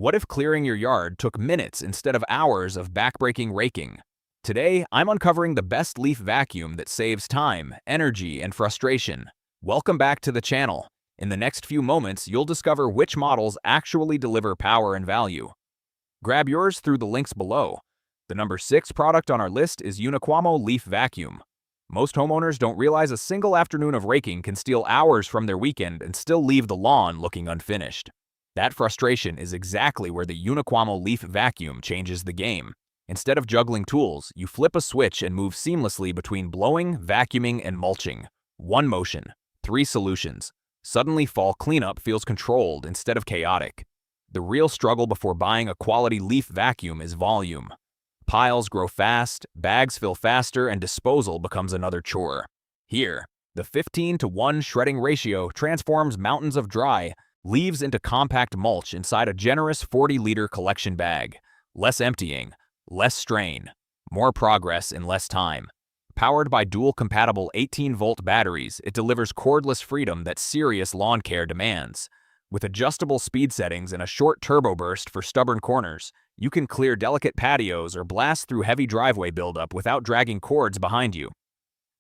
What if clearing your yard took minutes instead of hours of backbreaking raking? Today, I'm uncovering the best leaf vacuum that saves time, energy, and frustration. Welcome back to the channel. In the next few moments, you'll discover which models actually deliver power and value. Grab yours through the links below. The number 6 product on our list is Uniqwamo Leaf Vacuum. Most homeowners don't realize a single afternoon of raking can steal hours from their weekend and still leave the lawn looking unfinished. That frustration is exactly where the Uniqwamo Leaf Vacuum changes the game. Instead of juggling tools, you flip a switch and move seamlessly between blowing, vacuuming, and mulching. One motion, 3 solutions. Suddenly, fall cleanup feels controlled instead of chaotic. The real struggle before buying a quality leaf vacuum is volume. Piles grow fast, bags fill faster, and disposal becomes another chore. Here, the 15:1 shredding ratio transforms mountains of dry leaves into compact mulch inside a generous 40-liter collection bag. Less emptying, less strain, more progress in less time. Powered by dual-compatible 18-volt batteries, it delivers cordless freedom that serious lawn care demands. With adjustable speed settings and a short turbo burst for stubborn corners, you can clear delicate patios or blast through heavy driveway buildup without dragging cords behind you.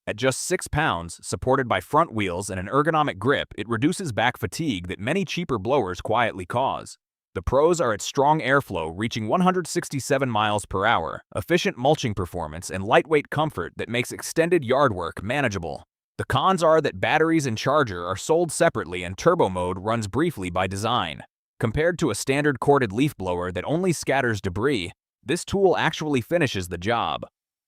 At just 6 pounds, supported by front wheels and an ergonomic grip, it reduces back fatigue that many cheaper blowers quietly cause. The pros are its strong airflow reaching 167 miles per hour, efficient mulching performance, and lightweight comfort that makes extended yard work manageable. The cons are that batteries and charger are sold separately and turbo mode runs briefly by design. Compared to a standard corded leaf blower that only scatters debris, this tool actually finishes the job.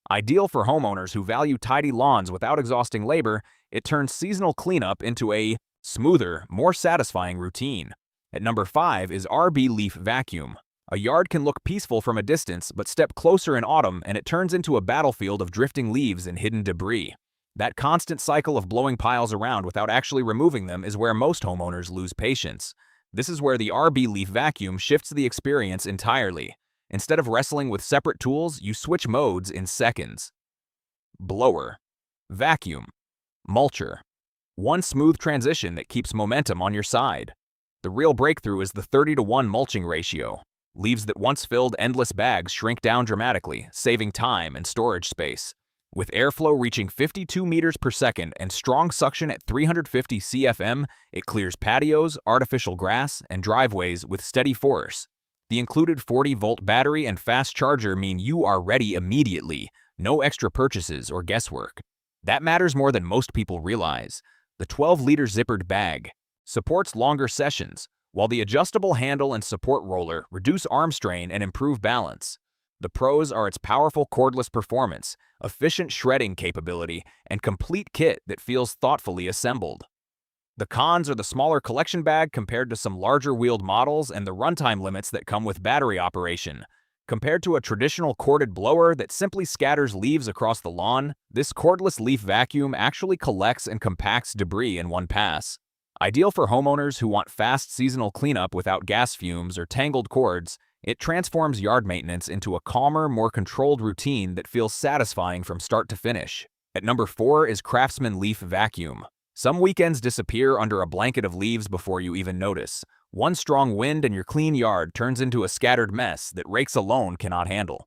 Ideal for homeowners who value tidy lawns without exhausting labor, it turns seasonal cleanup into a smoother, more satisfying routine. At number 5 is RB Leaf Vacuum. A yard can look peaceful from a distance, but step closer in autumn and it turns into a battlefield of drifting leaves and hidden debris. That constant cycle of blowing piles around without actually removing them is where most homeowners lose patience. This is where the RB Leaf Vacuum shifts the experience entirely. Instead of wrestling with separate tools, you switch modes in seconds. Blower, vacuum, mulcher. One smooth transition that keeps momentum on your side. The real breakthrough is the 30:1 mulching ratio. Leaves that once filled endless bags shrink down dramatically, saving time and storage space. With airflow reaching 52 meters per second and strong suction at 350 CFM, it clears patios, artificial grass, and driveways with steady force. The included 40-volt battery and fast charger mean you are ready immediately, no extra purchases or guesswork. That matters more than most people realize. The 12-liter zippered bag supports longer sessions, while the adjustable handle and support roller reduce arm strain and improve balance. The pros are its powerful cordless performance, efficient shredding capability, and complete kit that feels thoughtfully assembled. The cons are the smaller collection bag compared to some larger wheeled models and the runtime limits that come with battery operation. Compared to a traditional corded blower that simply scatters leaves across the lawn, this cordless leaf vacuum actually collects and compacts debris in one pass. Ideal for homeowners who want fast seasonal cleanup without gas fumes or tangled cords, it transforms yard maintenance into a calmer, more controlled routine that feels satisfying from start to finish. At number 4 is CRAFTSMAN Leaf Vacuum. Some weekends disappear under a blanket of leaves before you even notice. One strong wind and your clean yard turns into a scattered mess that rakes alone cannot handle.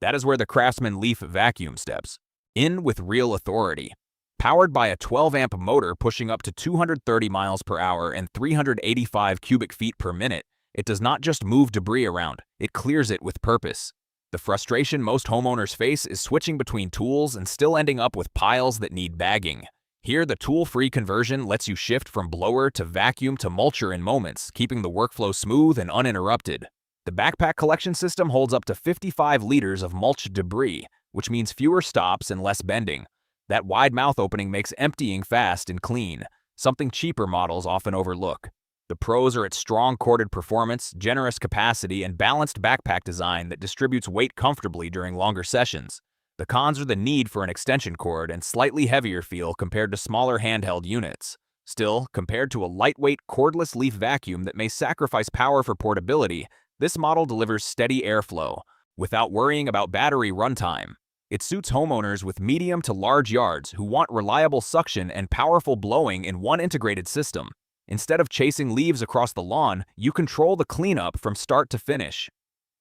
That is where the CRAFTSMAN Leaf Vacuum steps in with real authority. Powered by a 12-amp motor pushing up to 230 miles per hour and 385 cubic feet per minute, it does not just move debris around, it clears it with purpose. The frustration most homeowners face is switching between tools and still ending up with piles that need bagging. Here, the tool-free conversion lets you shift from blower to vacuum to mulcher in moments, keeping the workflow smooth and uninterrupted. The backpack collection system holds up to 55 liters of mulched debris, which means fewer stops and less bending. That wide mouth opening makes emptying fast and clean, something cheaper models often overlook. The pros are its strong corded performance, generous capacity, and balanced backpack design that distributes weight comfortably during longer sessions. The cons are the need for an extension cord and slightly heavier feel compared to smaller handheld units. Still, compared to a lightweight cordless leaf vacuum that may sacrifice power for portability, this model delivers steady airflow, without worrying about battery runtime. It suits homeowners with medium to large yards who want reliable suction and powerful blowing in one integrated system. Instead of chasing leaves across the lawn, you control the cleanup from start to finish.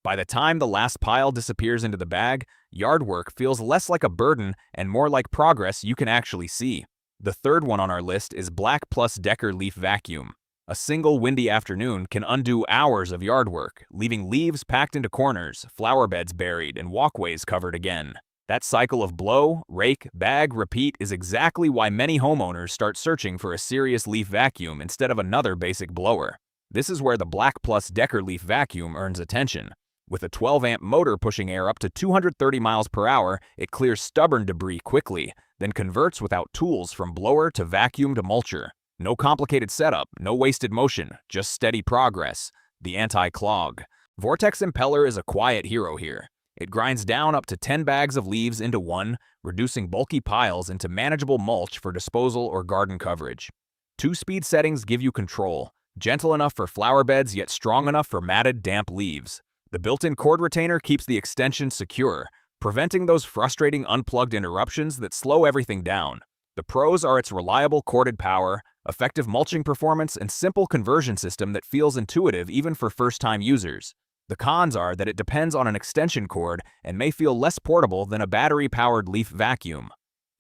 By the time the last pile disappears into the bag, yard work feels less like a burden and more like progress you can actually see. The third one on our list is BLACK+DECKER Leaf Vacuum. A single windy afternoon can undo hours of yard work, leaving leaves packed into corners, flower beds buried, and walkways covered again. That cycle of blow, rake, bag, repeat is exactly why many homeowners start searching for a serious leaf vacuum instead of another basic blower. This is where the BLACK+DECKER Leaf Vacuum earns attention. With a 12-amp motor pushing air up to 230 miles per hour, it clears stubborn debris quickly, then converts without tools from blower to vacuum to mulcher. No complicated setup, no wasted motion, just steady progress. The anti-clog. Vortex Impeller is a quiet hero here. It grinds down up to 10 bags of leaves into one, reducing bulky piles into manageable mulch for disposal or garden coverage. 2-speed settings give you control, gentle enough for flower beds yet strong enough for matted, damp leaves. The built-in cord retainer keeps the extension secure, preventing those frustrating unplugged interruptions that slow everything down. The pros are its reliable corded power, effective mulching performance, and simple conversion system that feels intuitive even for first-time users. The cons are that it depends on an extension cord and may feel less portable than a battery-powered leaf vacuum.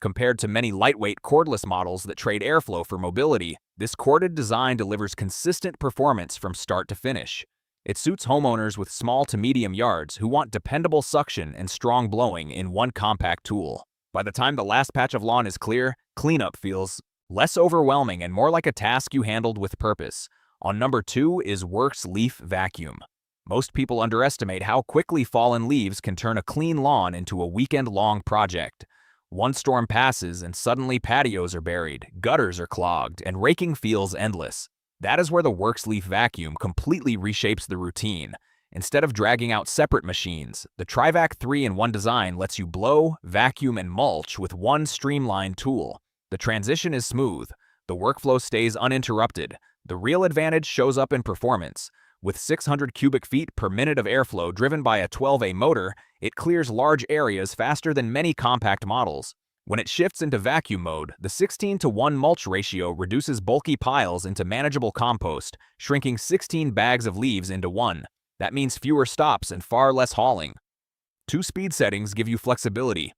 Compared to many lightweight cordless models that trade airflow for mobility, this corded design delivers consistent performance from start to finish. It suits homeowners with small to medium yards who want dependable suction and strong blowing in one compact tool. By the time the last patch of lawn is clear, cleanup feels less overwhelming and more like a task you handled with purpose. On number 2 is WORX Leaf Vacuum. Most people underestimate how quickly fallen leaves can turn a clean lawn into a weekend-long project. One storm passes and suddenly patios are buried, gutters are clogged, and raking feels endless. That is where the WORX Leaf Vacuum completely reshapes the routine. Instead of dragging out separate machines, the TriVac 3-in-1 design lets you blow, vacuum, and mulch with one streamlined tool. The transition is smooth. The workflow stays uninterrupted. The real advantage shows up in performance. With 600 cubic feet per minute of airflow driven by a 12A motor, it clears large areas faster than many compact models. When it shifts into vacuum mode, the 16:1 mulch ratio reduces bulky piles into manageable compost, shrinking 16 bags of leaves into one. That means fewer stops and far less hauling. 2-speed settings give you flexibility.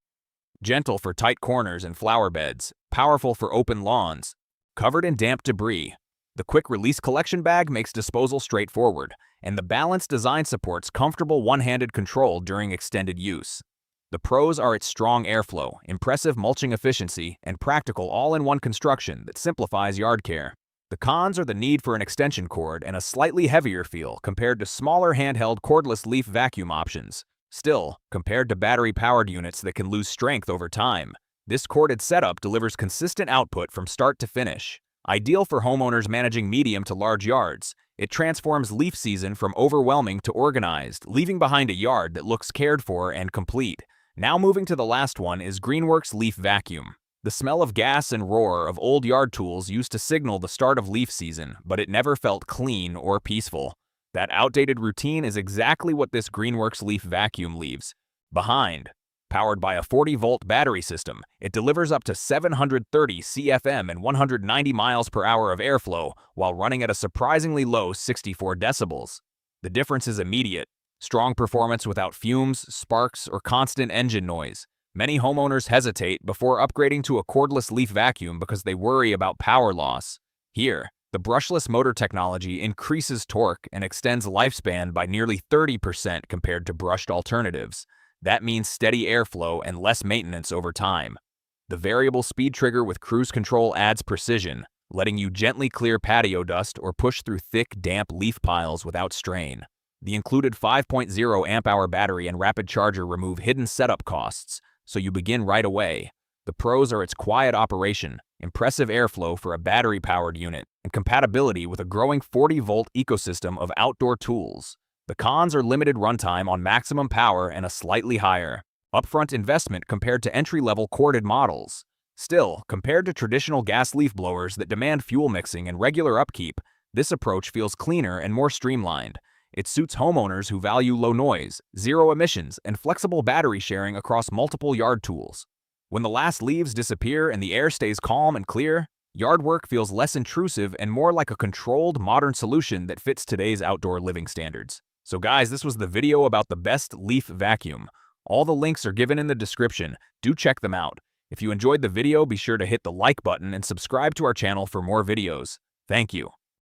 Gentle for tight corners and flower beds, powerful for open lawns, covered in damp debris. The quick-release collection bag makes disposal straightforward, and the balanced design supports comfortable one-handed control during extended use. The pros are its strong airflow, impressive mulching efficiency, and practical all-in-one construction that simplifies yard care. The cons are the need for an extension cord and a slightly heavier feel compared to smaller handheld cordless leaf vacuum options. Still, compared to battery-powered units that can lose strength over time, this corded setup delivers consistent output from start to finish. Ideal for homeowners managing medium to large yards, it transforms leaf season from overwhelming to organized, leaving behind a yard that looks cared for and complete. Now moving to the last one is Greenworks Leaf Vacuum. The smell of gas and roar of old yard tools used to signal the start of leaf season, but it never felt clean or peaceful. That outdated routine is exactly what this Greenworks Leaf Vacuum leaves behind. Powered by a 40-volt battery system, it delivers up to 730 CFM and 190 miles per hour of airflow while running at a surprisingly low 64 decibels. The difference is immediate. Strong performance without fumes, sparks, or constant engine noise. Many homeowners hesitate before upgrading to a cordless leaf vacuum because they worry about power loss. Here, the brushless motor technology increases torque and extends lifespan by nearly 30% compared to brushed alternatives. That means steady airflow and less maintenance over time. The variable speed trigger with cruise control adds precision, letting you gently clear patio dust or push through thick, damp leaf piles without strain. The included 5.0 amp-hour battery and rapid charger remove hidden setup costs, so you begin right away. The pros are its quiet operation, impressive airflow for a battery-powered unit, and compatibility with a growing 40-volt ecosystem of outdoor tools. The cons are limited runtime on maximum power and a slightly higher upfront investment compared to entry-level corded models. Still, compared to traditional gas leaf blowers that demand fuel mixing and regular upkeep, this approach feels cleaner and more streamlined. It suits homeowners who value low noise, zero emissions, and flexible battery sharing across multiple yard tools. When the last leaves disappear and the air stays calm and clear, Yard work feels less intrusive and more like a controlled, modern solution that fits today's outdoor living standards. So guys, this was the video about the best leaf vacuum. All the links are given in the description. Do check them out. If you enjoyed the video, be sure to hit the like button and subscribe to our channel for more videos. Thank you.